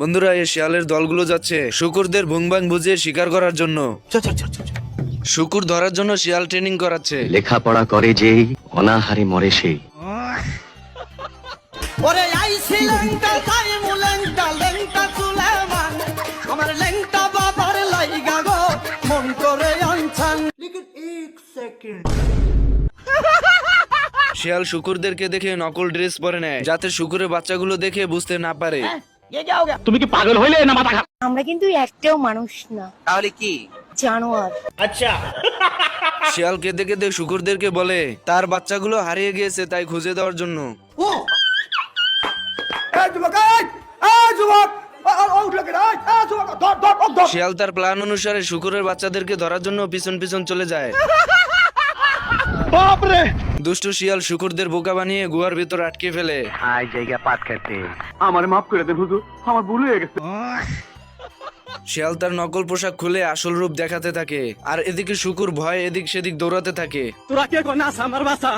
বন্ধুরা, এই শিয়ালের দলগুলো যাচ্ছে শুকুরদের ভুংভাং বুঝিয়ে শিকার করার জন্য। শুকুর ধরার জন্য শিয়াল ট্রেনিং করাচ্ছে। লেখাপড়া করে যেই অনাহারে মরে সেই। ওরে আইছি লেংটা তাই মুলেংটা লেংটা সুলেমান আমার লেংটা বাবার লাইগা গো মন করে আনছান লেকিন 1 সেকেন্ড। শিয়াল শুকুরদেরকে দেখে নকল ড্রেস পরে নেয়, যাতে শুকুরের বাচ্চাগুলো দেখে বুঝতে না পারে। তুমি কি পাগল হইলে না মাথা খারাপ? আমরা কিন্তু একটাও মানুষ না, তাহলে কি জানোয়ার। শিয়াল কেঁদে কেঁদে শুকুরদেরকে বলে তার বাচ্চাগুলো হারিয়ে গিয়েছে, তাই খুঁজে দেওয়ার জন্য। শিয়াল তার প্ল্যান অনুসারে শুকুরের বাচ্চাদেরকে ধরার জন্য পিছন পিছন চলে যায়। দুষ্টু শিয়াল শুকুরদের বোকা বানিয়ে গুহার ভিতর আটকে ফেলে। আই জায়গা পাট খেতে আমার মাফ করে দেন হুজুর, আমার ভুল হয়ে গেছে। শিয়াল তার নকল পোশাক খুলে আসল রূপ দেখাতে থাকে, আর এদিকে শুকুর ভয়ে এদিক সেদিক দৌড়াতে থাকে। তোরা কে কোন আস আমার বাসা?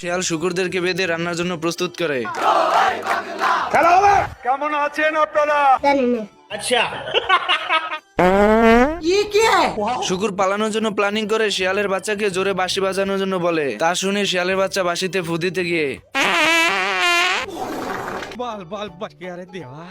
শিয়াল শুকুরদেরকে বেঁধে রান্নার জন্য প্রস্তুত করে। কেমন আছেন আপনারা? শুকুর পালানোর জন্য প্ল্যানিং করে শিয়ালের বাচ্চাকে জোরে বাঁশি বাজানোর জন্য বলে। তা শুনে শিয়ালের বাচ্চা বাঁশিতে ফু দিতে গিয়ে बाल बाल बच गया रे देवा।